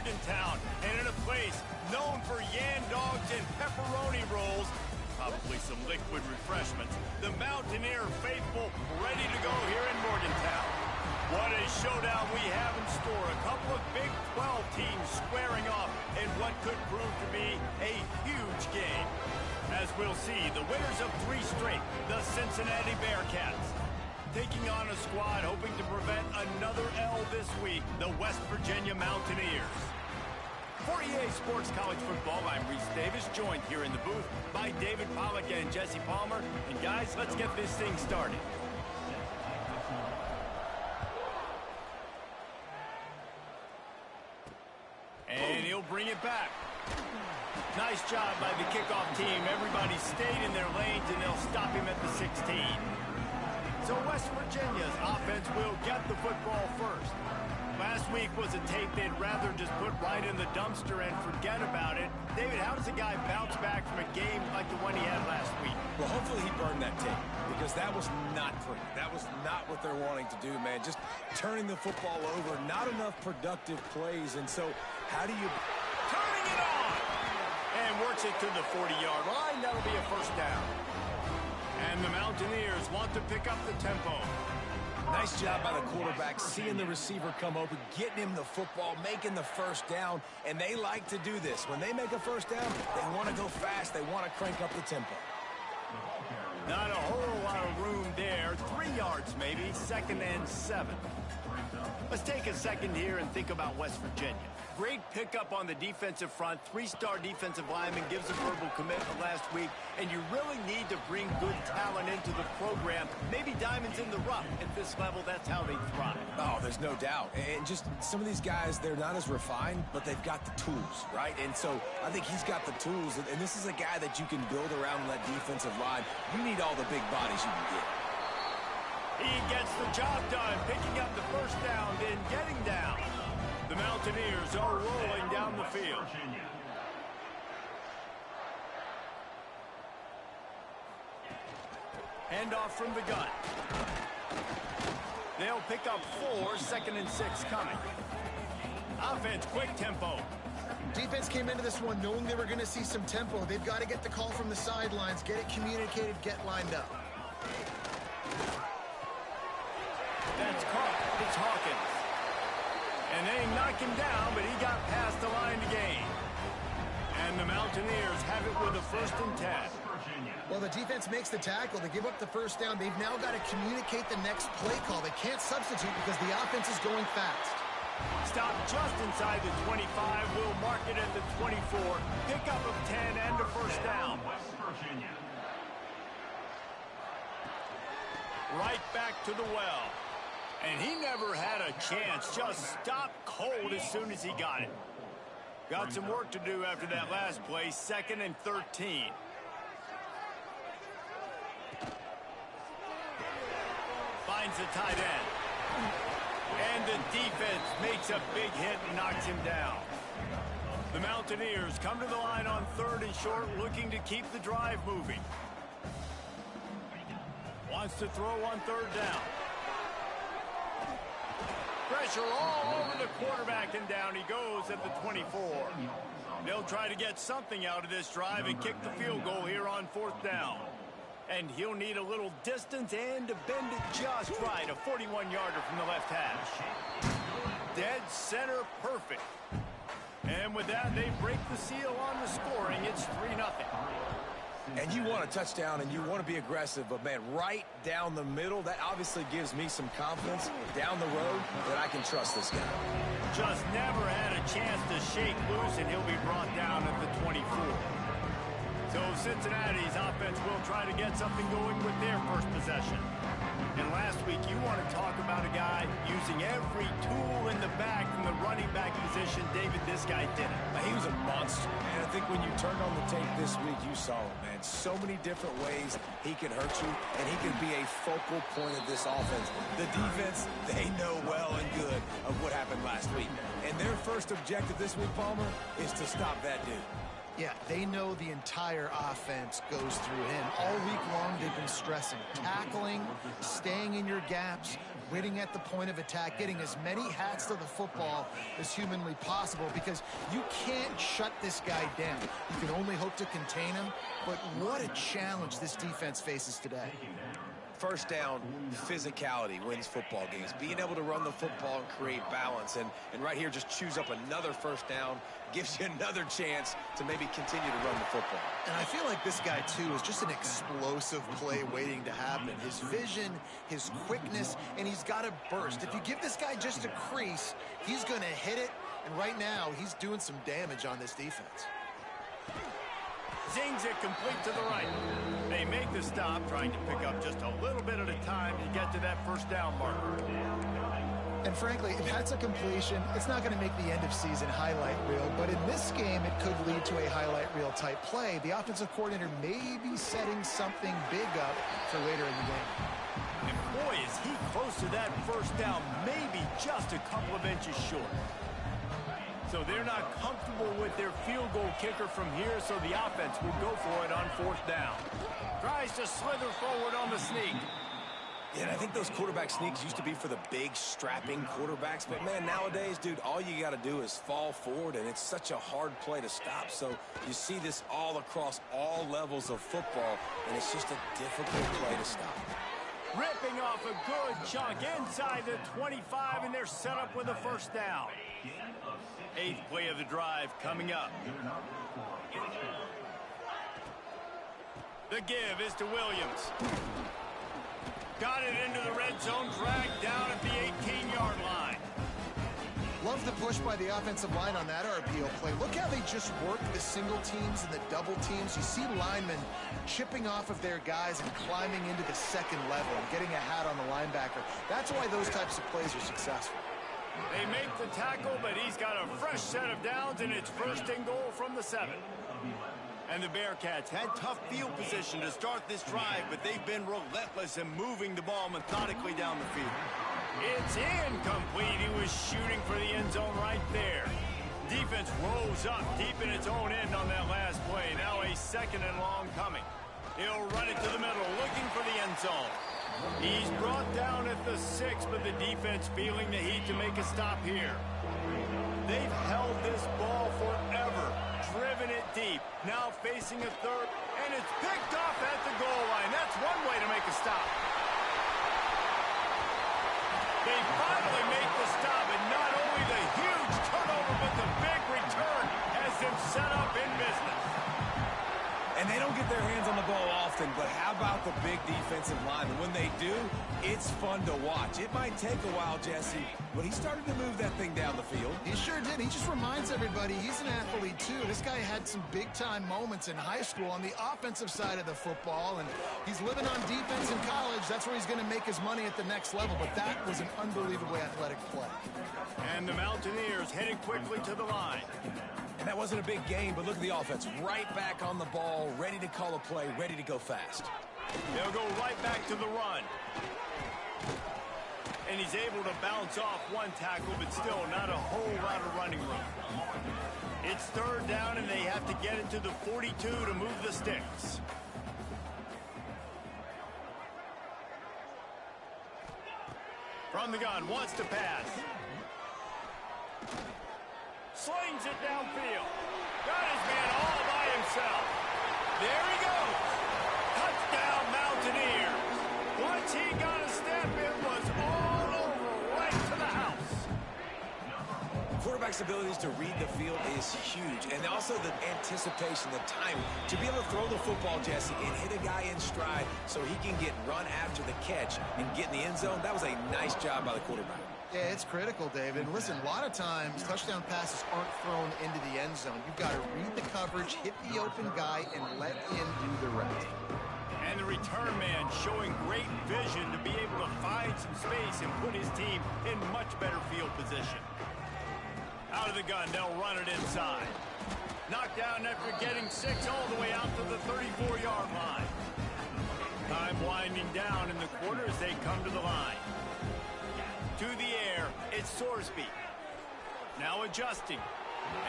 Morgantown, and in a place known for yan dogs and pepperoni rolls, probably some liquid refreshments, the Mountaineer faithful ready to go here in Morgantown. What a showdown we have in store. A couple of Big 12 teams squaring off in what could prove to be a huge game. As we'll see, the winners of 3 straight, the Cincinnati Bearcats, taking on a squad hoping to prevent another L this week, the West Virginia Mountaineers. For EA Sports College Football, I'm Reese Davis, joined here in the booth by David Pollack and Jesse Palmer. And guys, let's get this thing started. And he'll bring it back. Nice job by the kickoff team. Everybody stayed in their lanes, and they'll stop him at the 16. So West Virginia's offense will get the football first. Last week was a tape they'd rather just put right in the dumpster and forget about it. David, how does a guy bounce back from a game like the one he had last week? Well, hopefully he burned that tape, because that was not pretty. That was not what they're wanting to do, man. Just turning the football over, not enough productive plays. And so how do you... Turning it on! And works it to the 40-yard line. That'll be a first down. And the Mountaineers want to pick up the tempo. Nice job by the quarterback, seeing the receiver come open, getting him the football, making the first down. And they like to do this. When they make a first down, they want to go fast. They want to crank up the tempo. Not a whole lot of room there. 3 yards maybe, 2nd and 7. Let's take a second here and think about West Virginia. Great pickup on the defensive front. 3-star defensive lineman gives a verbal commitment last week, and you really need to bring good talent into the program. Maybe diamonds in the rough. At this level, that's how they thrive. Oh, there's no doubt. And just some of these guys, they're not as refined, but they've got the tools, right? And so I think he's got the tools, and this is a guy that you can build around that defensive line. You need all the big bodies you can get. He gets the job done, picking up the first down, then getting down. The Mountaineers are rolling down the field. Handoff from the gun. They'll pick up 4, 2nd and 6 coming. Offense, quick tempo. Defense came into this one knowing they were going to see some tempo. They've got to get the call from the sidelines, get it communicated, get lined up. That's caught. It's Hawkins. And they knock him down, but he got past the line to gain. And the Mountaineers have it with a 1st and 10. Well, the defense makes the tackle. They give up the first down. They've now got to communicate the next play call. They can't substitute because the offense is going fast. Stop just inside the 25. We'll mark it at the 24. Pickup of 10 and a first down. Right back to the well. And he never had a chance. Just stopped cold as soon as he got it. Got some work to do after that last play. 2nd and 13. Finds the tight end. And the defense makes a big hit and knocks him down. The Mountaineers come to the line on 3rd and short, looking to keep the drive moving. Wants to throw on 3rd down. Pressure all over the quarterback, and down he goes at the 24. They'll try to get something out of this drive and kick the field goal here on 4th down. And he'll need a little distance and to bend it just right. A 41-yarder from the left hash. Dead center perfect. And with that, they break the seal on the scoring. It's 3-0. And you want a touchdown and you want to be aggressive, but, man, right down the middle, that obviously gives me some confidence down the road that I can trust this guy. Just never had a chance to shake loose, and he'll be brought down at the 24. So Cincinnati's offense will try to get something going with their first possession. And last week, you want to talk about a guy using every tool in the back from the running back position. David, this guy did it. He was a monster. And I think when you turned on the tape this week, you saw it, man. So many different ways he can hurt you, and he can be a focal point of this offense. The defense, they know well and good of what happened last week. And their first objective this week, Palmer, is to stop that dude. Yeah, they know the entire offense goes through him. All week long, they've been stressing tackling, staying in your gaps, winning at the point of attack, getting as many hats to the football as humanly possible, because you can't shut this guy down. You can only hope to contain him, but what a challenge this defense faces today. First down, physicality wins football games. Being able to run the football and create balance. And right here, just choose up another first down, gives you another chance to maybe continue to run the football. And I feel like this guy, too, is just an explosive play waiting to happen. His vision, his quickness, and he's got a burst. If you give this guy just a crease, he's going to hit it. And right now, he's doing some damage on this defense. Zings it complete to the right. They make the stop, trying to pick up just a little bit at a time to get to that first down marker. And frankly, if that's a completion, it's not going to make the end of season highlight reel, but in this game, it could lead to a highlight reel type play. The offensive coordinator may be setting something big up for later in the game. And boy, is he close to that first down, maybe just a couple of inches short. So they're not comfortable with their field goal kicker from here, so the offense will go for it on fourth down. Tries to slither forward on the sneak. Yeah, and I think those quarterback sneaks used to be for the big, strapping quarterbacks. But, man, nowadays, dude, all you got to do is fall forward, and it's such a hard play to stop. So you see this all across all levels of football, and it's just a difficult play to stop. Ripping off a good chunk inside the 25, and they're set up with a first down. 8th play of the drive coming up. The give is to Williams. Got it into the red zone, dragged down at the 18-yard line. Love the push by the offensive line on that RPO play. Look how they just work the single teams and the double teams. You see linemen chipping off of their guys and climbing into the second level and getting a hat on the linebacker. That's why those types of plays are successful. They make the tackle, but he's got a fresh set of downs, and it's first and goal from the 7. And the Bearcats had tough field position to start this drive, but they've been relentless in moving the ball methodically down the field. It's incomplete. He was shooting for the end zone right there. Defense rose up deep in its own end on that last play. Now a second and long coming. He'll run it to the middle, looking for the end zone. He's brought down at the 6, but the defense feeling the heat to make a stop here. They've held this ball forever, driven it deep, now facing a third, and it's picked off at the goal line. That's one way to make a stop. They finally make the stop, and not only the huge turnover, but the big return has them set up in business. And they don't get their hands on the ball often, but how about the big defensive line? And when they do, it's fun to watch. It might take a while, Jesse, but he started to move that thing down the field. He sure did. He just reminds everybody he's an athlete, too. This guy had some big-time moments in high school on the offensive side of the football, and he's living on defense in college. That's where he's going to make his money at the next level, but that was an unbelievably athletic play. And the Mountaineers heading quickly to the line. And that wasn't a big game, but look at the offense. Right back on the ball, ready to call a play, ready to go fast. They'll go right back to the run. And he's able to bounce off one tackle, but still not a whole lot of running room. It's third down, and they have to get it to the 42 to move the sticks. From the gun, wants to pass. Slings it downfield. Got his man all by himself. There he goes. Touchdown, Mountaineers. Once he got a step, it was all over, right to the house. Quarterback's abilities to read the field is huge, and also the anticipation, the time to be able to throw the football, Jesse, and hit a guy in stride so he can get run after the catch and get in the end zone. That was a nice job by the quarterback. Yeah, it's critical, David. And listen, a lot of times touchdown passes aren't thrown into the end zone. You've got to read the coverage, hit the open guy, and let him do the rest. And the return man showing great vision to be able to find some space and put his team in much better field position. Out of the gun, they'll run it inside. Knocked down after getting 6 all the way out to the 34-yard line. Time winding down in the quarter as they come to the line. To the air, it's Sorsby. Now adjusting,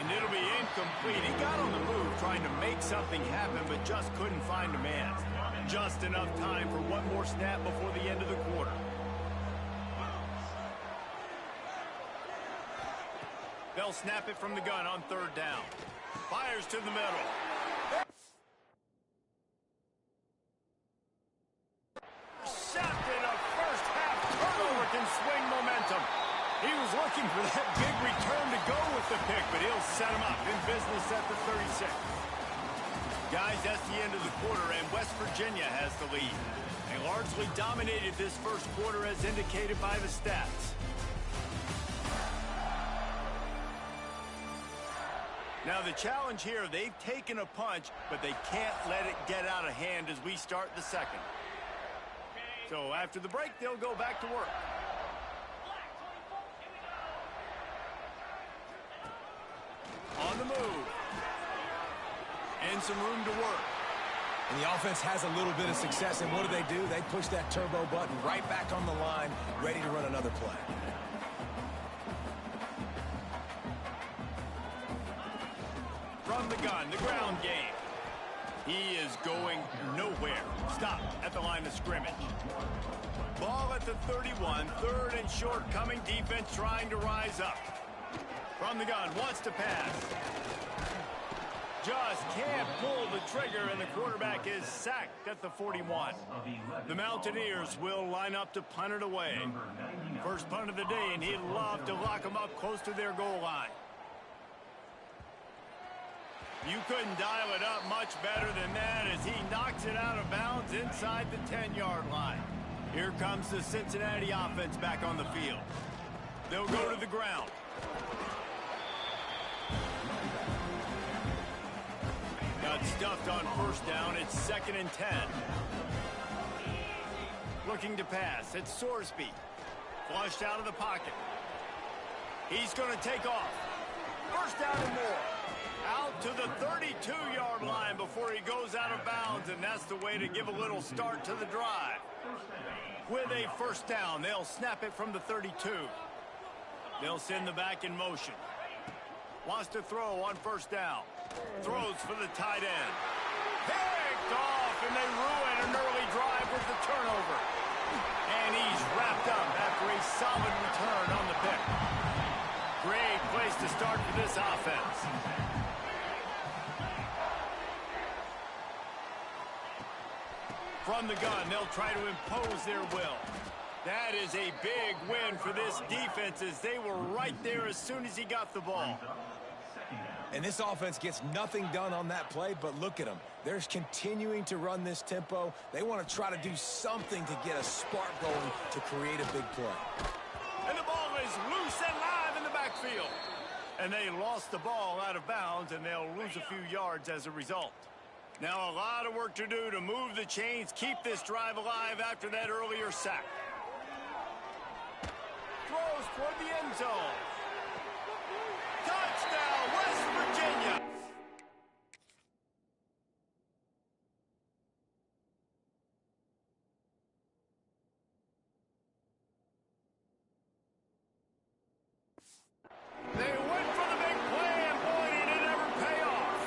and it'll be incomplete. He got on the move trying to make something happen, but just couldn't find a man. Just enough time for one more snap before the end of the quarter. They'll snap it from the gun on 3rd down. Fires to the middle. Intercepted. A first-half turnover can swing momentum. He was looking for that big return to go with the pick, but he'll set him up in business at the 36. Guys, that's the end of the quarter, and West Virginia has the lead. They largely dominated this first quarter as indicated by the stats. Now the challenge here, they've taken a punch, but they can't let it get out of hand as we start the second. So after the break, they'll go back to work. On the move. And some room to work. And the offense has a little bit of success, and what do? They push that turbo button right back on the line, ready to run another play. From the gun, the ground game. He is going nowhere. Stop at the line of scrimmage. Ball at the 31, 3rd and short, coming defense trying to rise up. From the gun, wants to pass. Just can't pull the trigger, and the quarterback is sacked at the 41. The Mountaineers will line up to punt it away. First punt of the day, and he'd love to lock them up close to their goal line. You couldn't dial it up much better than that as he knocks it out of bounds inside the 10-yard line. Here comes the Cincinnati offense back on the field. They'll go to the ground. Got stuffed on 1st down. It's 2nd and 10. Looking to pass. It's Sorsby. Flushed out of the pocket. He's going to take off. 1st down and more. Out to the 32-yard line before he goes out of bounds, and that's the way to give a little start to the drive. With a 1st down, they'll snap it from the 32. They'll send the back in motion. Wants to throw on 1st down. Throws for the tight end. Picked off, and they ruin an early drive with the turnover. And he's wrapped up after a solid return on the pick. Great place to start for this offense. From the gun, they'll try to impose their will. That is a big win for this defense as they were right there as soon as he got the ball. And this offense gets nothing done on that play, but look at them. They're continuing to run this tempo. They want to try to do something to get a spark going to create a big play. And the ball is loose and live in the backfield. And they lost the ball out of bounds, and they'll lose a few yards as a result. Now a lot of work to do to move the chains, keep this drive alive after that earlier sack. Throws toward the end zone. Touchdown, West Virginia. They went for the big play, and boy, did it ever pay off.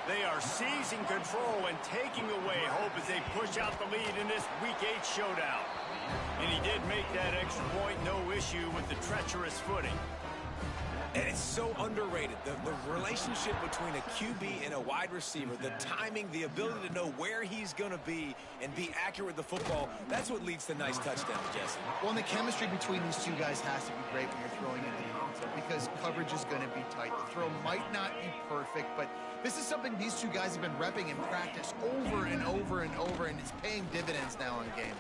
They are seizing control and taking away hope as they push out the lead in this Week 8 showdown. And he did make that extra point, no issue with the treacherous footing. And it's so underrated. The relationship between a QB and a wide receiver, the timing, the ability to know where he's going to be and be accurate with the football, that's what leads to nice touchdowns, Jesse. Well, and the chemistry between these two guys has to be great when you're throwing into the end zone because coverage is going to be tight. The throw might not be perfect, but this is something these two guys have been repping in practice over and over and over, and it's paying dividends now in game.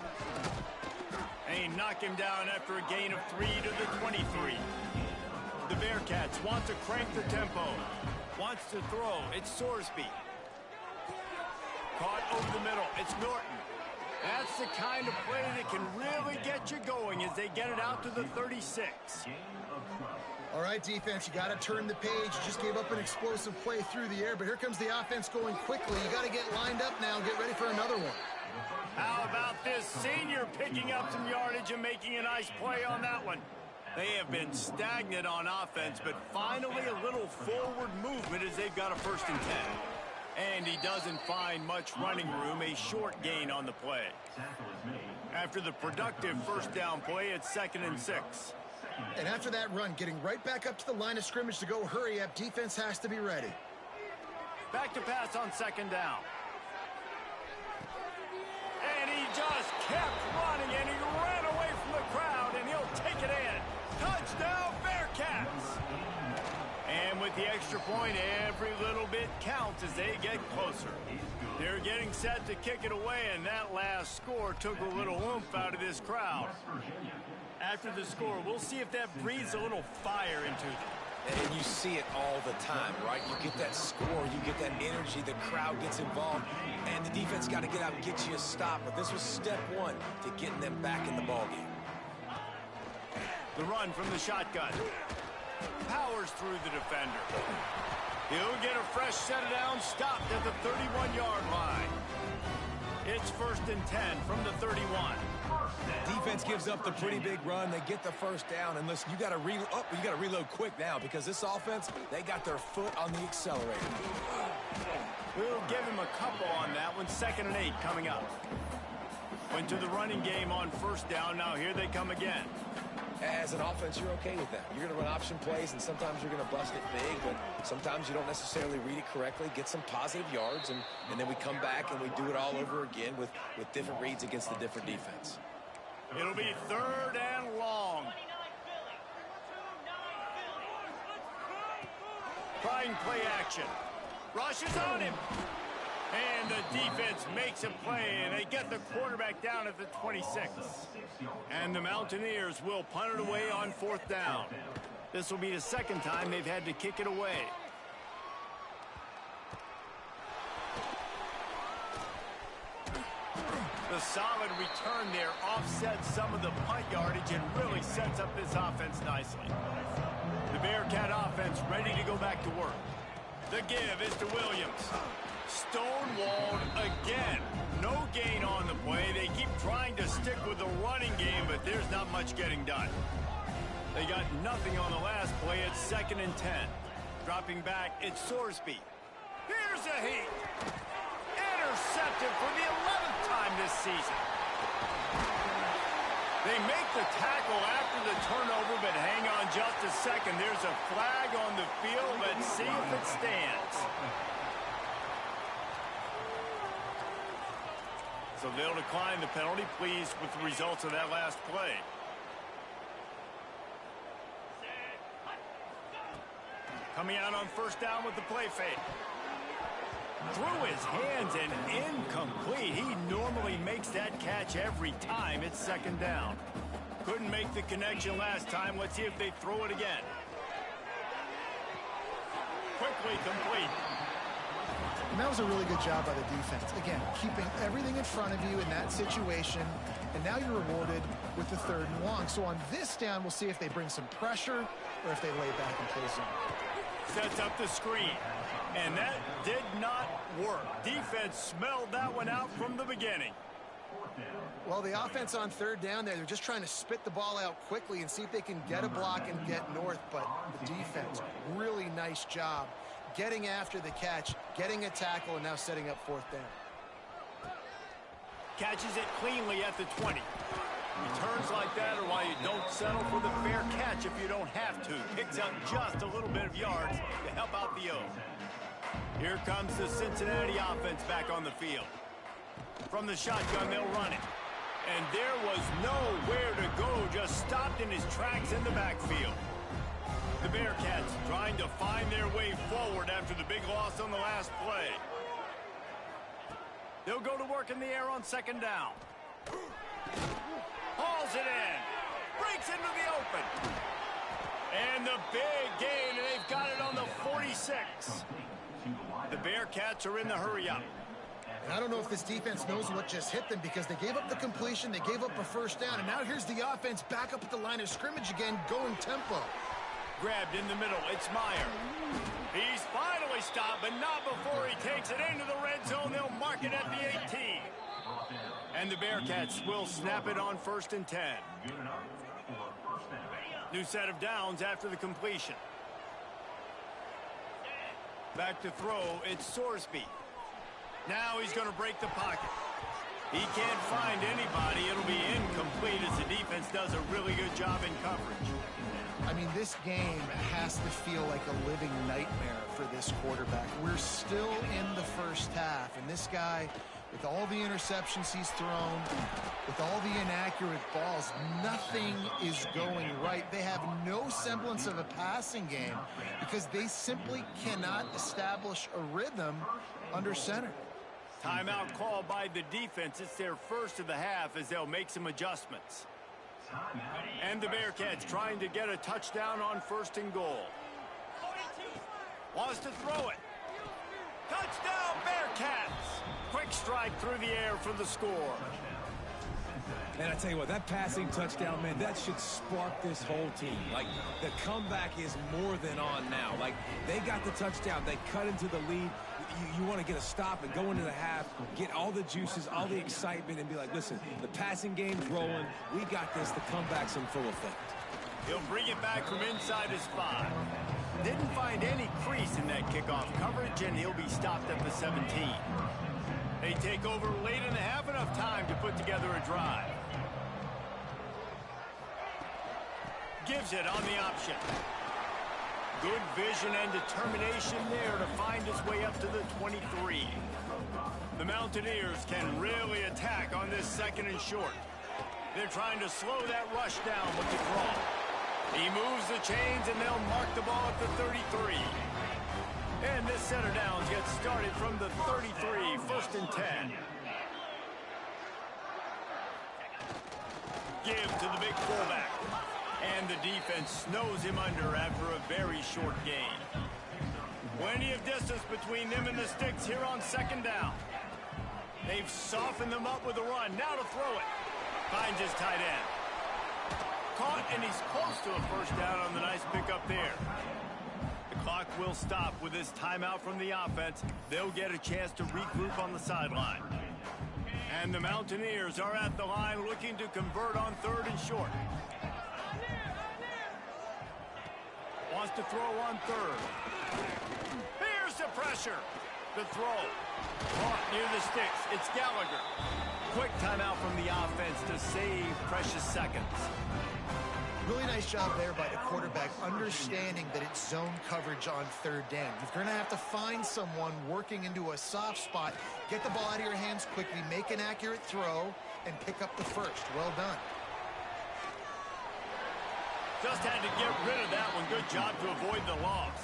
They knock him down after a gain of 3 to the 23. The Bearcats want to crank the tempo. Wants to throw. It's Sorsby. Caught over the middle. It's Norton. That's the kind of play that can really get you going as they get it out to the 36. All right, defense, you got to turn the page. You just gave up an explosive play through the air, but here comes the offense going quickly. You got to get lined up now and get ready for another one. How about this senior picking up some yardage and making a nice play on that one? They have been stagnant on offense, but finally a little forward movement as they've got a 1st and 10. And he doesn't find much running room, a short gain on the play. After the productive 1st down play, it's 2nd and 6. And after that run, getting right back up to the line of scrimmage to go hurry up, defense has to be ready. Back to pass on second down. And he just kept running, and he ran away from the crowd, and he'll take it in. Touchdown, Bearcats! And with the extra point, every little bit counts as they get closer. They're getting set to kick it away, and that last score took a little oomph out of this crowd. After the score, we'll see if that breathes a little fire into them. And you see it all the time, right? You get that score, you get that energy, the crowd gets involved, and the defense got to get out and get you a stop. But this was step one to getting them back in the ballgame. The run from the shotgun. Powers through the defender. He'll get a fresh set of downs, stopped at the 31-yard line. It's 1st and 10 from the 31. Defense gives up the pretty big run. They get the first down, and listen, you got to reload quick now because this offense, they got their foot on the accelerator. We'll give him a couple on that one. 2nd and 8 coming up. Went to the running game on 1st down. Now here they come again. As an offense, you're okay with that. You're going to run option plays, and sometimes you're going to bust it big, but sometimes you don't necessarily read it correctly, get some positive yards, and then we come back and we do it all over again with different reads against the different defense. It'll be 3rd and long. Trying play action. Rush is on him. And the defense makes a play, and they get the quarterback down at the 26. And the Mountaineers will punt it away on 4th down. This will be the 2nd time they've had to kick it away. The solid return there offsets some of the punt yardage and really sets up this offense nicely. The Bearcat offense ready to go back to work. The give is to Williams. Stonewalled again. No gain on the play. They keep trying to stick with the running game, but there's not much getting done. They got nothing on the last play. It's 2nd and 10. Dropping back, it's Sorsby. Here's a heat. Intercepted for the 11th time this season. They make the tackle after the turnover, but hang on just a second. There's a flag on the field. Let's see if it stands. So they'll decline the penalty, pleased with the results of that last play. Coming out on 1st down with the play fake. Through his hands and incomplete. He normally makes that catch every time. It's 2nd down. Couldn't make the connection last time. Let's see if they throw it again. Quickly complete. And that was a really good job by the defense. Again, keeping everything in front of you in that situation. And now you're rewarded with the 3rd and long. So on this down, we'll see if they bring some pressure or if they lay back and play zone. Sets up the screen. And that did not work. Defense smelled that one out from the beginning. Well, the offense on 3rd down there, they're just trying to spit the ball out quickly and see if they can get a block and get north. But the defense, really nice job getting after the catch, getting a tackle, and now setting up 4th down. Catches it cleanly at the 20. Returns like that are why you don't settle for the fair catch if you don't have to. Picks up just a little bit of yards to help out the O. Here comes the Cincinnati offense back on the field. From the shotgun, they'll run it. And there was nowhere to go, just stopped in his tracks in the backfield. The Bearcats trying to find their way forward after the big loss on the last play. They'll go to work in the air on 2nd down. Hauls it in. Breaks into the open. And the big gain, and they've got it on the 46. The Bearcats are in the hurry-up. And I don't know if this defense knows what just hit them because they gave up the completion, they gave up a 1st down, and now here's the offense back up at the line of scrimmage again, going tempo. Grabbed in the middle, it's Meyer. He's finally stopped, but not before he takes it into the red zone. They'll mark it at the 18. And the Bearcats will snap it on 1st and 10. New set of downs after the completion. Back to throw, it's Sorsby. Now he's going to break the pocket. He can't find anybody. It'll be incomplete as the defense does a really good job in coverage. I mean, this game has to feel like a living nightmare for this quarterback. We're still in the first half, and this guy, with all the interceptions he's thrown, with all the inaccurate balls, nothing is going right. They have no semblance of a passing game because they simply cannot establish a rhythm under center. Timeout called by the defense. It's their first of the half as they'll make some adjustments. And the Bearcats trying to get a touchdown on 1st and goal. Wants to throw it. Touchdown, Bearcats! Quick strike through the air for the score. And I tell you what, that passing touchdown, man, that should spark this whole team. Like, the comeback is more than on now. Like, they got the touchdown. They cut into the lead. You want to get a stop and go into the half, get all the juices, all the excitement, and be like, listen, the passing game's rolling. We got this. The comeback's in full effect. He'll bring it back from inside his 5. Didn't find any crease in that kickoff coverage, and he'll be stopped at the 17. They take over late in the half, enough time to put together a drive. Gives it on the option. Good vision and determination there to find his way up to the 23. The Mountaineers can really attack on this 2nd and short. They're trying to slow that rush down with the draw. He moves the chains and they'll mark the ball at the 33. And this center downs gets started from the 33, 1st and 10. Give to the big fullback. And the defense snows him under after a very short gain. Plenty of distance between them and the sticks here on 2nd down. They've softened them up with a run. Now to throw it. Finds his tight end. Caught, and he's close to a 1st down on the nice pickup there. The clock will stop with this timeout from the offense. They'll get a chance to regroup on the sideline. And the Mountaineers are at the line looking to convert on 3rd and short. Wants to throw on 3rd. Here's the pressure. The throw. Caught near the sticks. It's Gallagher. Quick timeout from the offense to save precious seconds. Really nice job there by the quarterback, understanding that it's zone coverage on 3rd down. You're going to have to find someone working into a soft spot, get the ball out of your hands quickly, make an accurate throw, and pick up the 1st. Well done. Just had to get rid of that one. Good job to avoid the loss.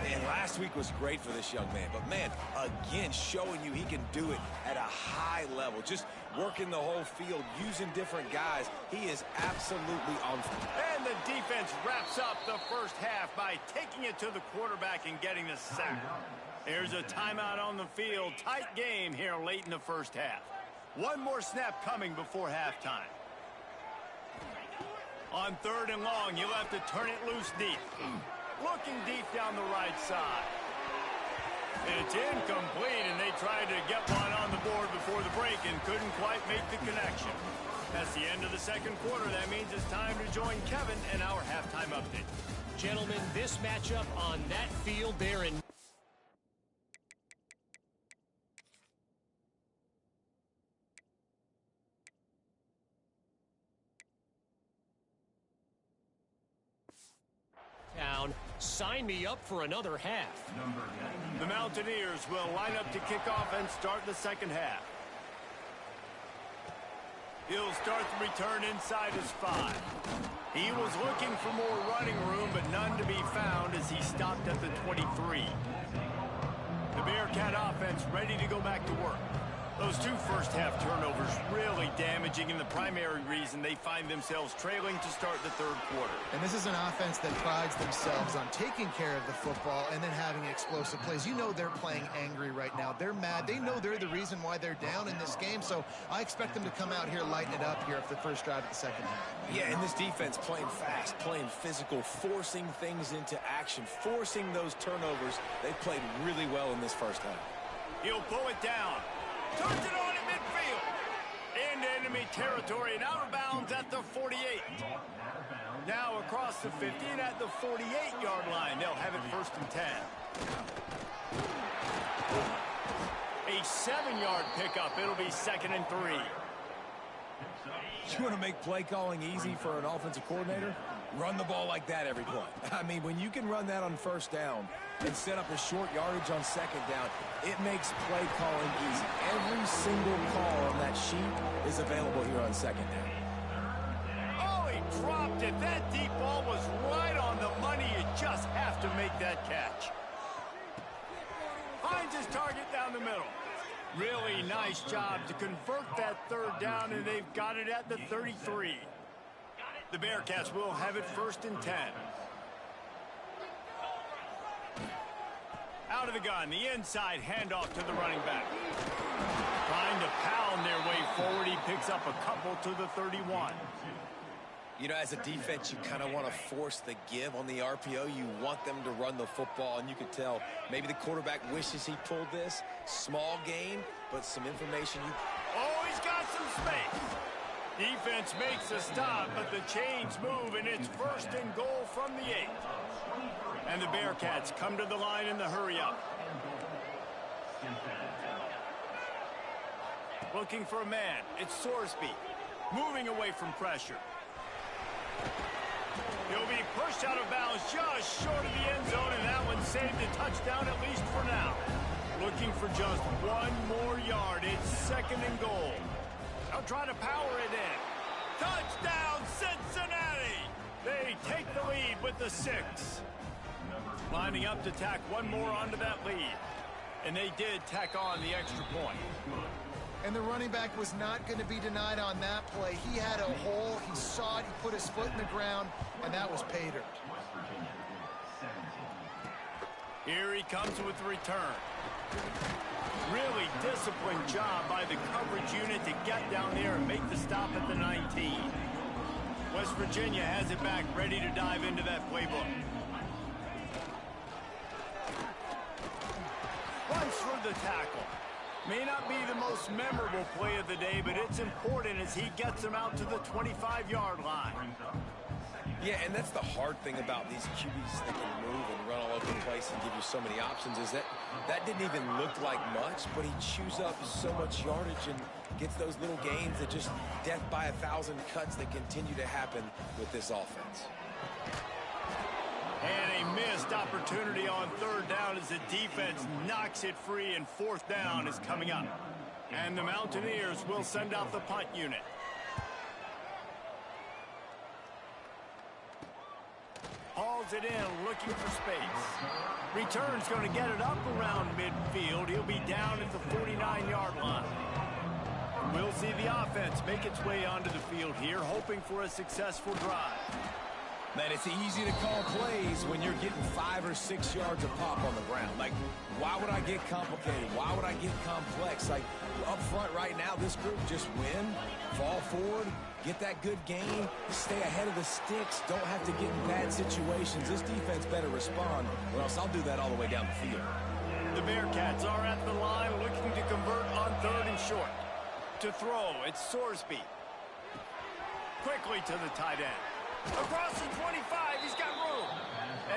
And last week was great for this young man. But, man, again, showing you he can do it at a high level. Just working the whole field, using different guys. He is absolutely on fire. And the defense wraps up the 1st half by taking it to the quarterback and getting the sack. There's a timeout on the field. Tight game here late in the 1st half. One more snap coming before halftime. On 3rd and long, he'll have to turn it loose deep. Looking deep down the right side. It's incomplete, and they tried to get one on the board before the break and couldn't quite make the connection. That's the end of the 2nd quarter. That means it's time to join Kevin in our halftime update. Gentlemen, this matchup on that field there in town. Sign me up for another half. The Mountaineers will line up to kick off and start the 2nd half. He'll start the return inside his 5. He was looking for more running room, but none to be found as he stopped at the 23. The Bearcat offense ready to go back to work. Those 2 first-half turnovers really damaging, and the primary reason they find themselves trailing to start the 3rd quarter. And this is an offense that prides themselves on taking care of the football and then having explosive plays. You know they're playing angry right now. They're mad. They know they're the reason why they're down in this game, so I expect them to come out here, lighten it up here for the 1st drive of the 2nd half. Yeah, and this defense playing fast, playing physical, forcing things into action, forcing those turnovers. They played really well in this 1st half. He'll pull it down. Turns it on at midfield. Into enemy territory and out of bounds at the 48. Now across the 50 and at the 48-yard line. They'll have it 1st and 10. A 7-yard pickup. It'll be 2nd and 3. You want to make play calling easy for an offensive coordinator? Run the ball like that every play. I mean, when you can run that on first down and set up a short yardage on second down, it makes play calling easy. Every single call on that sheet is available here on second down. Oh, he dropped it. That deep ball was right on the money. You just have to make that catch. Finds his target down the middle. Really nice job to convert that third down, and they've got it at the 33. The Bearcats will have it 1st and 10. Out of the gun, the inside handoff to the running back. Trying to pound their way forward. He picks up a couple to the 31. You know, as a defense, you kind of want to force the give on the RPO. You want them to run the football, and you could tell maybe the quarterback wishes he pulled this. Small gain, but some information. Oh, he's got some space. Defense makes a stop, but the chains move, and it's 1st and goal from the 8. And the Bearcats come to the line in the hurry-up. Looking for a man. It's Sorsby. Moving away from pressure. He'll be pushed out of bounds just short of the end zone, and that one saved a touchdown at least for now. Looking for just one more yard. It's 2nd and goal. They'll try to power it in. Touchdown, Cincinnati! They take the lead with the 6. Lining up to tack one more onto that lead. And they did tack on the extra point. And the running back was not going to be denied on that play. He had a hole. He saw it. He put his foot in the ground, and that was pay dirt. Here he comes with the return. Really disciplined job by the coverage unit to get down there and make the stop at the 19. West Virginia has it back, ready to dive into that playbook. Runs through the tackle. May not be the most memorable play of the day, but it's important as he gets him out to the 25-yard line. Yeah, and that's the hard thing about these QBs that can move and run all over the place and give you so many options is that didn't even look like much, but he chews up so much yardage and gets those little gains that just death by 1,000 cuts that continue to happen with this offense. And a missed opportunity on 3rd down as the defense knocks it free, and 4th down is coming up. And the Mountaineers will send out the punt unit. Hauls it in, looking for space. Return's going to get it up around midfield. He'll be down at the 49-yard line. We'll see the offense make its way onto the field here, hoping for a successful drive. Man, it's easy to call plays when you're getting 5 or 6 yards of pop on the ground. Like, why would I get complicated? Why would I get complex? Like, up front right now, this group just win, fall forward, get that good gain, stay ahead of the sticks, don't have to get in bad situations. This defense better respond, or else I'll do that all the way down the field. The Bearcats are at the line looking to convert on 3rd and short. To throw, it's Sorsby. Quickly to the tight end. Across the 25, he's got room.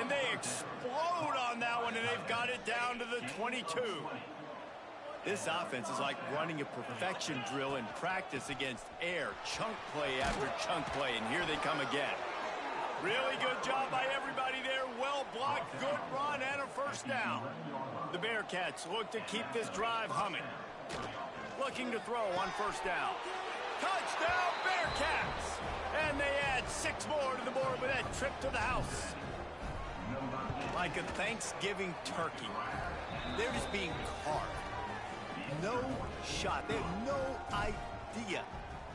And they explode on that one, and they've got it down to the 22. This offense is like running a perfection drill in practice against air. Chunk play after chunk play, and here they come again. Really good job by everybody there. Well blocked, good run, and a 1st down. The Bearcats look to keep this drive humming. Looking to throw on 1st down. Touchdown, Bearcats! And they add 6 more to the board with that trip to the house. Like a Thanksgiving turkey. They're just being carved. No shot. They have no idea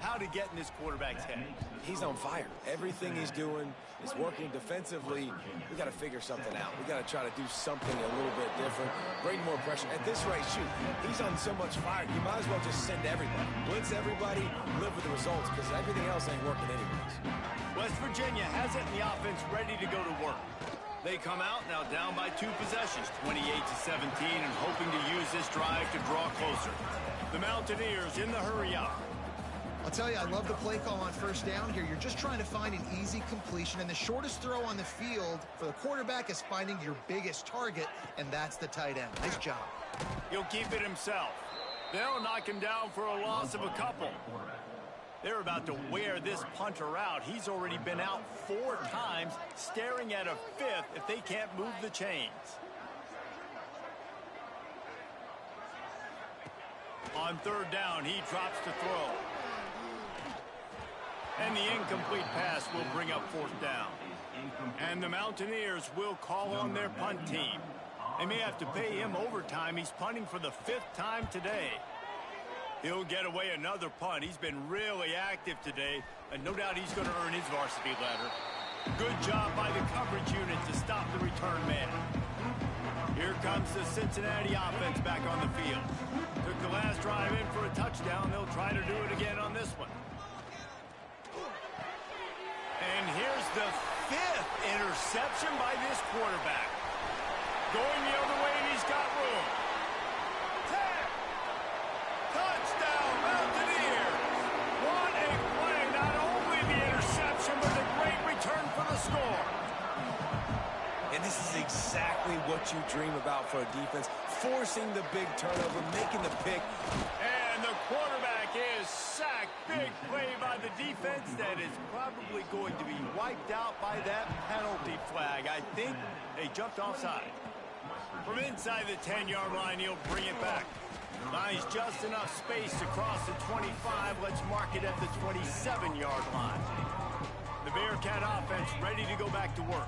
how to get in this quarterback's head. He's on fire. Everything he's doing is working defensively. We got to figure something out. We got to try to do something a little bit different. Bring more pressure. At this rate, shoot, he's on so much fire. You might as well just send everybody. Blitz everybody, live with the results, because everything else ain't working anyways. West Virginia has it, and the offense ready to go to work. They come out now down by 2 possessions, 28-17, and hoping to use this drive to draw closer. The Mountaineers in the hurry-up. I'll tell you, I love the play call on 1st down here. You're just trying to find an easy completion, and the shortest throw on the field for the quarterback is finding your biggest target, and that's the tight end. Nice job. He'll keep it himself. They'll knock him down for a loss of a couple. They're about to wear this punter out. He's already been out 4 times, staring at a 5th if they can't move the chains. On 3rd down, he drops to throw. And the incomplete pass will bring up 4th down. And the Mountaineers will call on their punt team. They may have to pay him overtime. He's punting for the 5th time today. He'll get away another punt. He's been really active today, and no doubt he's going to earn his varsity ladder. Good job by the coverage unit to stop the return man. Here comes the Cincinnati offense back on the field. Took the last drive in for a touchdown. They'll try to do it again on this one. And here's the 5th interception by this quarterback. Going the other way, and he's got room. Touchdown, Mountaineers! What a play! Not only the interception, but a great return for the score. And this is exactly what you dream about for a defense. Forcing the big turnover, making the pick. And the quarterback is sacked. Big play by the defense that is probably going to be wiped out by that penalty flag. I think they jumped offside. From inside the 10-yard line, he'll bring it back. Finds just enough space to cross the 25. Let's mark it at the 27-yard line. The Bearcat offense ready to go back to work.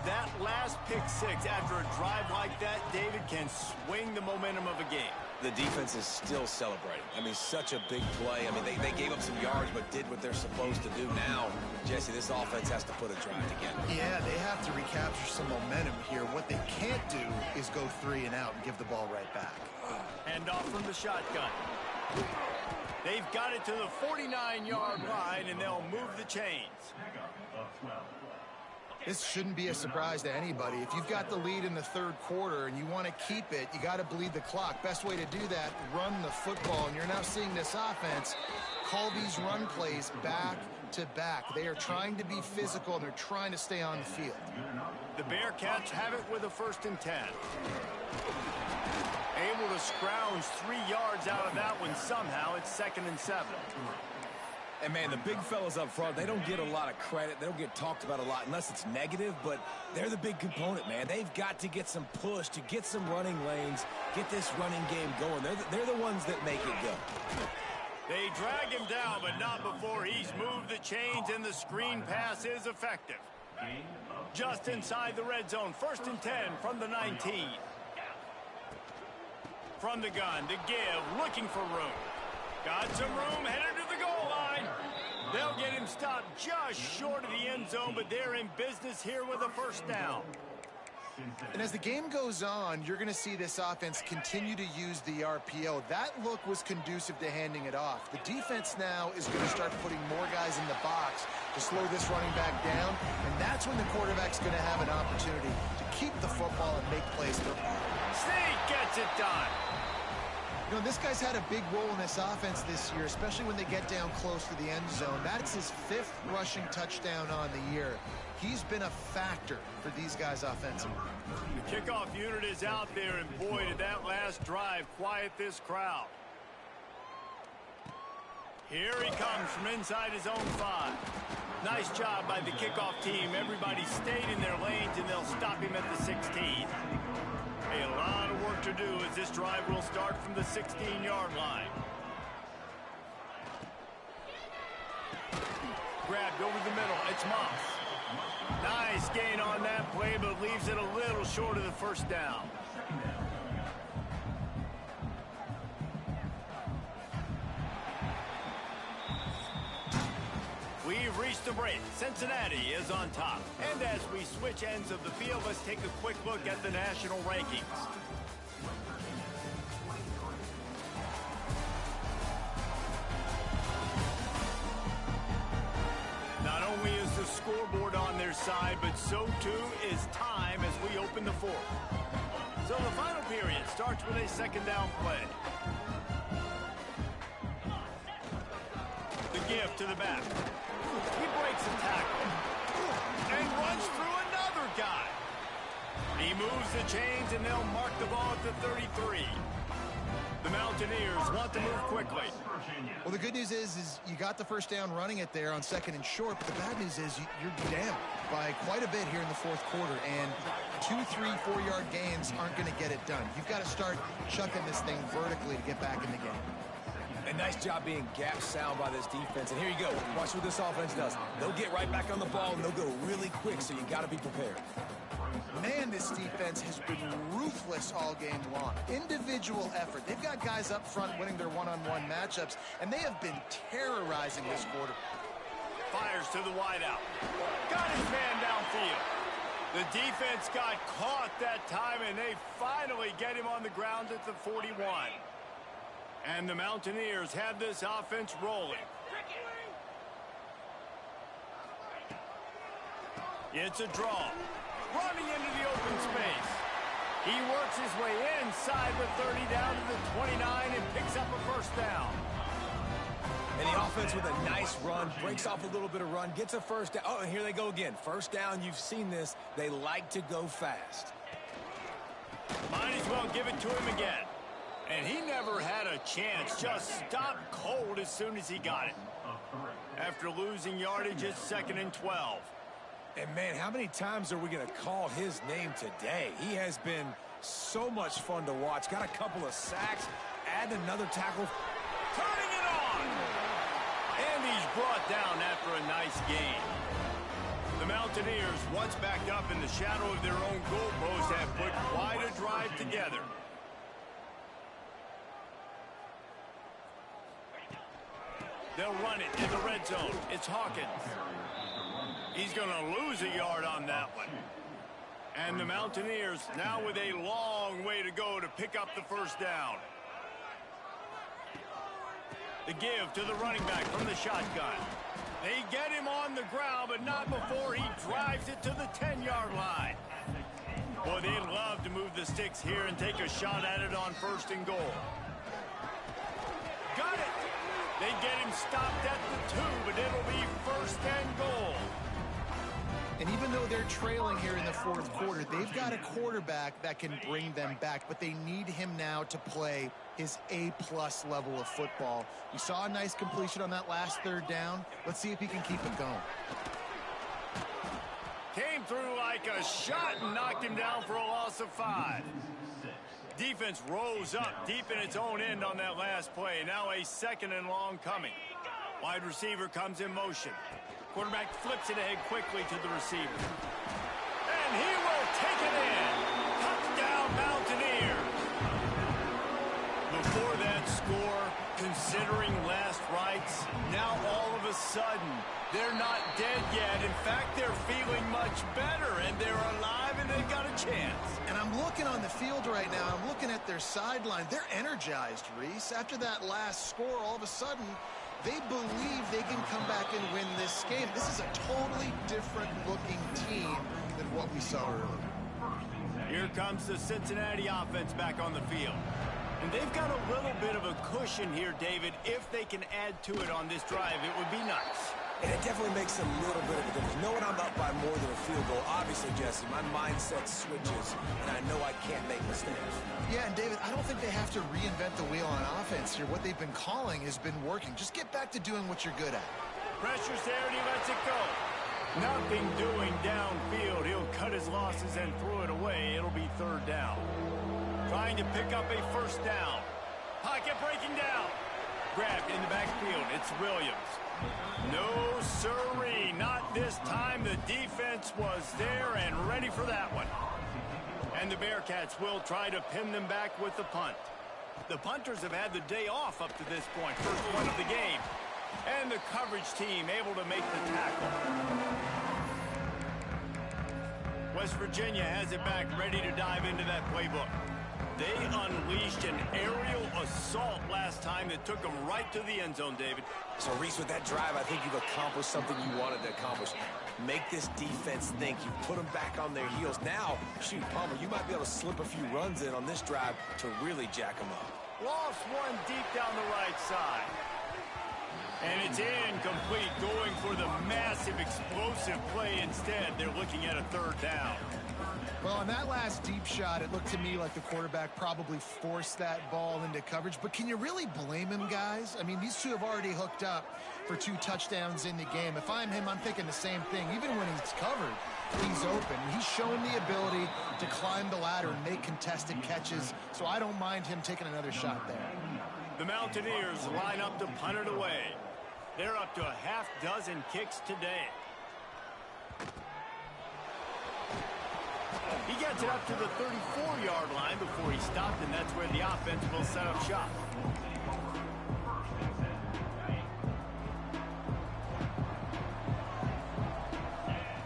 That last pick 6 after a drive like that, David, can swing the momentum of a game. The defense is still celebrating. I mean, such a big play. I mean, they gave up some yards but did what they're supposed to do. Now, Jesse, this offense has to put a drive together. Yeah, they have to recapture some momentum here. What they can't do is go 3 and out and give the ball right back. Hand off from the shotgun. They've got it to the 49-yard line, and they'll move the chains. This shouldn't be a surprise to anybody. If you've got the lead in the 3rd quarter and you want to keep it, you got to bleed the clock. Best way to do that, run the football. And you're now seeing this offense call these run plays back to back. They are trying to be physical, and they're trying to stay on the field. The Bearcats have it with a 1st and 10. Able to scrounge 3 yards out of that one somehow. It's 2nd and 7. And, man, the big fellas up front, they don't get a lot of credit. They don't get talked about a lot unless it's negative, but they're the big component, man. They've got to get some push, to get some running lanes, get this running game going. They're the ones that make it go. They drag him down, but not before he's moved the chains, and the screen pass is effective. Just inside the red zone, 1st and 10 from the 19. From the gun to give, looking for room. Got some room, headed to the goal line. They'll get him stopped just short of the end zone, but they're in business here with a 1st down. And as the game goes on, you're going to see this offense continue to use the RPO. That look was conducive to handing it off. The defense now is going to start putting more guys in the box to slow this running back down, and that's when the quarterback's going to have an opportunity to keep the football and make plays. Sneak gets it done. You know, this guy's had a big role in this offense this year, especially when they get down close to the end zone. That's his 5th rushing touchdown on the year. He's been a factor for these guys offensively. The kickoff unit is out there, and boy, did that last drive quiet this crowd. Here he comes from inside his own 5. Nice job by the kickoff team. Everybody stayed in their lanes, and they'll stop him at the 16. A lot of work to do as this drive will start from the 16-yard line. Grabbed over the middle. It's Moss. Nice gain on that play, but leaves it a little short of the 1st down. We've reached the break. Cincinnati is on top. And as we switch ends of the field, let's take a quick look at the national rankings. Not only is the scoreboard on their side, but so too is time as we open the 4th. So the final period starts with a 2nd down play. The give to the back. He breaks a tackle and runs through another guy. He moves the chains, and they'll mark the ball at the 33. The Mountaineers want to move quickly. Well, the good news is you got the first down running it there on 2nd and short, but the bad news is you're down by quite a bit here in the 4th quarter, and 2, 3, 4-yard gains aren't going to get it done. You've got to start chucking this thing vertically to get back in the game. And nice job being gap sound by this defense. And here you go. Watch what this offense does. They'll get right back on the ball, and they'll go really quick, so you got to be prepared. Man, this defense has been ruthless all game long. Individual effort. They've got guys up front winning their one-on-one matchups, and they have been terrorizing this quarter. Fires to the wideout. Got his man downfield. The defense got caught that time, and they finally get him on the ground at the 41. And the Mountaineers have this offense rolling. It's a draw. Running into the open space. He works his way inside the 30 down to the 29 and picks up a first down. And the offense with a nice run, breaks off a little bit of run, gets a first down. Oh, and here they go again. First down, you've seen this. They like to go fast. Might as well give it to him again. And he never had a chance. Just stopped cold as soon as he got it. After losing yardage, it's 2nd and 12. And, man, how many times are we going to call his name today? He has been so much fun to watch. Got a couple of sacks, add another tackle. Turning it on! And he's brought down after a nice gain. The Mountaineers, once backed up in the shadow of their own goalpost, have put quite a drive together. They'll run it in the red zone. It's Hawkins. He's going to lose a yard on that one. And the Mountaineers now with a long way to go to pick up the first down. The give to the running back from the shotgun. They get him on the ground, but not before he drives it to the 10-yard line. Boy, they'd love to move the sticks here and take a shot at it on 1st and goal. Got it! They get him stopped at the 2, but it'll be 1st and goal. And even though they're trailing here in the 4th quarter, they've got a quarterback that can bring them back, but they need him now to play his A-plus level of football. You saw a nice completion on that last 3rd down. Let's see if he can keep it going. Came through like a shot and knocked him down for a loss of 5. Defense rose up deep in its own end on that last play. Now a 2nd and long coming. Wide receiver comes in motion. Quarterback flips it ahead quickly to the receiver. And he will take it in. Touchdown Mountaineers. Before that score, considering last rites, now all of a sudden, they're not dead yet. In fact, they're feeling much better, and they're alive, and they've got a chance. And I'm looking on the field right now. I'm looking at their sideline. They're energized, Reese. After that last score, all of a sudden, they believe they can come back and win this game. This is a totally different-looking team than what we saw earlier. Here comes the Cincinnati offense back on the field. And they've got a little bit of a cushion here, David. If they can add to it on this drive, it would be nice. And it definitely makes a little bit of a difference. Knowing I'm up by more than a field goal, obviously, Jesse, my mindset switches, and I know I can't make mistakes. Yeah, and David, I don't think they have to reinvent the wheel on offense here. What they've been calling has been working. Just get back to doing what you're good at. Pressure's there, and he lets it go. Nothing doing downfield. He'll cut his losses and throw it away. It'll be 3rd down. Trying to pick up a 1st down. Pocket breaking down. Grabbed in the backfield. It's Williams. No, sirree. Not this time. The defense was there and ready for that one. And the Bearcats will try to pin them back with the punt. The punters have had the day off up to this point. First one of the game. And the coverage team able to make the tackle. West Virginia has it back, ready to dive into that playbook. They unleashed an aerial assault last time that took them right to the end zone, David. So, Reese, with that drive, I think you've accomplished something you wanted to accomplish. Make this defense think. You put them back on their heels. Now, shoot, Palmer, you might be able to slip a few runs in on this drive to really jack them up. Lost one deep down the right side. And it's incomplete, going for the massive explosive play instead. They're looking at a third down. Well, on that last deep shot, it looked to me like the quarterback probably forced that ball into coverage. But can you really blame him, guys? I mean, these two have already hooked up for 2 touchdowns in the game. If I'm him, I'm thinking the same thing. Even when he's covered, he's open. He's shown the ability to climb the ladder and make contested catches, so I don't mind him taking another shot there. The Mountaineers line up to punt it away. They're up to a half dozen kicks today. He gets it up to the 34-yard line before he stopped, and that's where the offense will set up shop.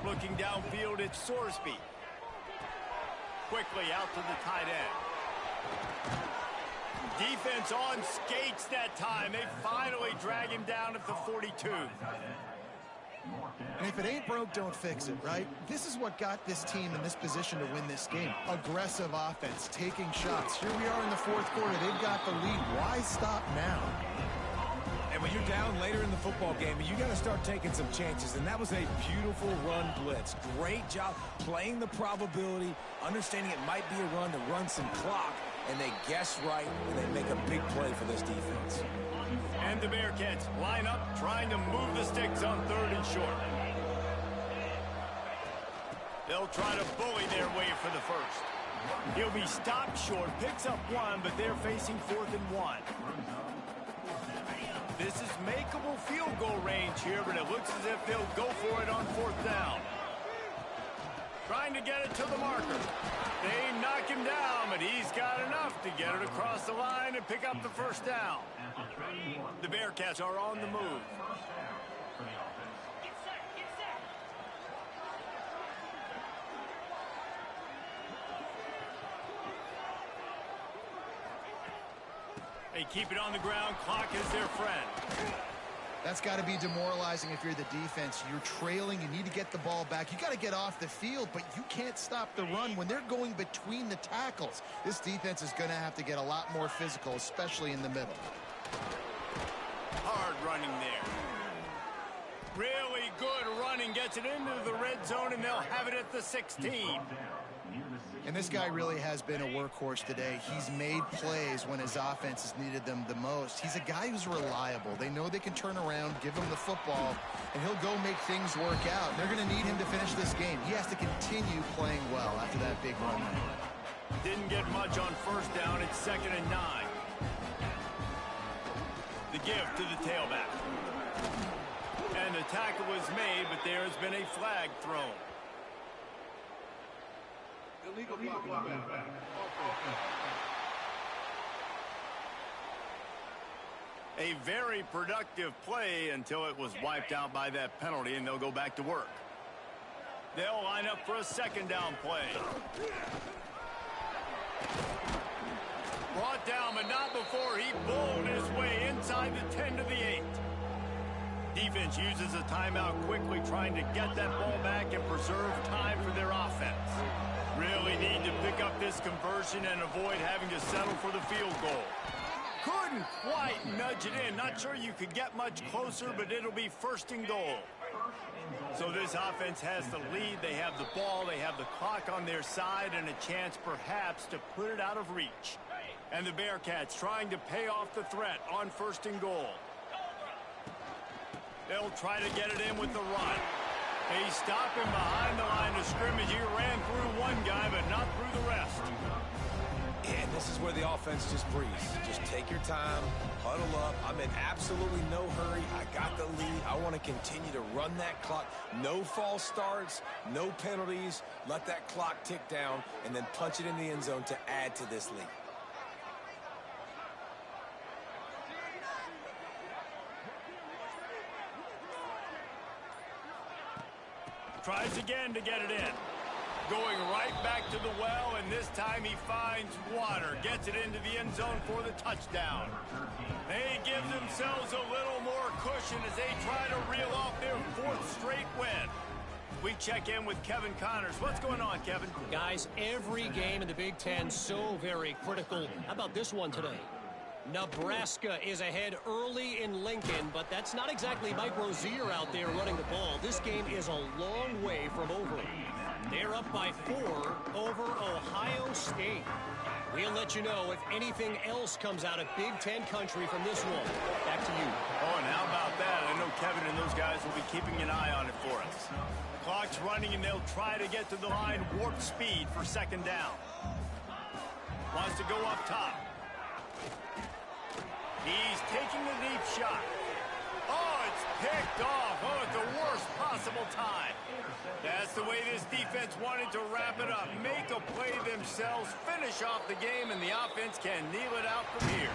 Looking downfield, it's Sorsby. Quickly out to the tight end. Defense on skates that time. They finally drag him down at the 42. And if it ain't broke, don't fix it, right? This is what got this team in this position to win this game. Aggressive offense, taking shots. Here we are in the 4th quarter. They've got the lead. Why stop now? And when you're down later in the football game, you got to start taking some chances. And that was a beautiful run blitz. Great job playing the probability, understanding it might be a run to run some clock. And they guess right, and they make a big play for this defense. And the Bearcats line up, trying to move the sticks on 3rd and short. They'll try to bully their way for the first. He'll be stopped short, picks up 1, but they're facing 4th and 1. This is makeable field goal range here, but it looks as if they'll go for it on 4th down. Trying to get it to the marker. They knock him down, but he's got enough to get it across the line and pick up the first down. The Bearcats are on the move. They keep it on the ground. Clock is their friend. That's got to be demoralizing if you're the defense. You're trailing. You need to get the ball back. You got to get off the field, but you can't stop the run when they're going between the tackles. This defense is going to have to get a lot more physical, especially in the middle. Hard running there. Really good running. Gets it into the red zone, and they'll have it at the 16. And this guy really has been a workhorse today. He's made plays when his offense has needed them the most. He's a guy who's reliable. They know they can turn around, give him the football, and he'll go make things work out. They're going to need him to finish this game. He has to continue playing well after that big run. Didn't get much on 1st down. It's 2nd and 9. The give to the tailback. And the tackle was made, but there has been a flag thrown. Illegal blocking. A very productive play until it was wiped out by that penalty, and they'll go back to work. They'll line up for a 2nd down play. Brought down, but not before he bowled his way inside the 10 to the 8. Defense uses a timeout quickly, trying to get that ball back and preserve time for their offense. Really need to pick up this conversion and avoid having to settle for the field goal. Couldn't quite nudge it in. Not sure you could get much closer, but it'll be 1st and goal. So this offense has the lead. They have the ball. They have the clock on their side and a chance perhaps to put it out of reach. And the Bearcats trying to pay off the threat on 1st and goal. They'll try to get it in with the run. They stop him behind the line of scrimmage. He ran through one guy, but not through the rest. And this is where the offense just breathes. Just take your time, huddle up. I'm in absolutely no hurry. I got the lead. I want to continue to run that clock. No false starts, no penalties. Let that clock tick down, and then punch it in the end zone to add to this lead. Tries again to get it in. Going right back to the well, and this time he finds water. Gets it into the end zone for the touchdown. They give themselves a little more cushion as they try to reel off their 4th straight win. We check in with Kevin Connors. What's going on, Kevin? Guys, every game in the Big Ten so very critical. How about this one today? Nebraska is ahead early in Lincoln, but that's not exactly Mike Rozier out there running the ball. This game is a long way from over. They're up by 4 over Ohio State. We'll let you know if anything else comes out of Big Ten country from this one. Back to you. Oh, and how about that? I know Kevin and those guys will be keeping an eye on it for us. Clock's running, and they'll try to get to the line warp speed for second down. Wants to go up top. He's taking a deep shot. Oh, it's picked off. Oh, at the worst possible time. That's the way this defense wanted to wrap it up. Make a play themselves, finish off the game, and the offense can kneel it out from here.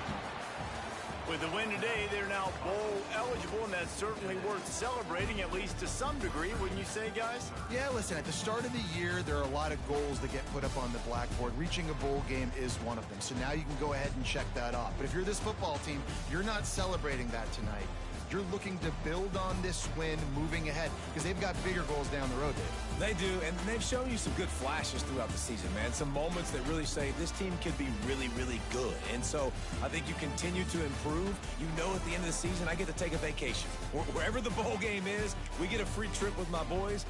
With the win today, they're now bowl eligible, and that's certainly worth celebrating, at least to some degree, wouldn't you say, guys? Yeah, listen, at the start of the year, there are a lot of goals that get put up on the blackboard. Reaching a bowl game is one of them. So now you can go ahead and check that off. But if you're this football team, you're not celebrating that tonight. You're looking to build on this win moving ahead because they've got bigger goals down the road, Dave. They do, and they've shown you some good flashes throughout the season, man. Some moments that really say this team could be really, really good. And so I think you continue to improve. You know at the end of the season, I get to take a vacation. Wherever the bowl game is, we get a free trip with my boys.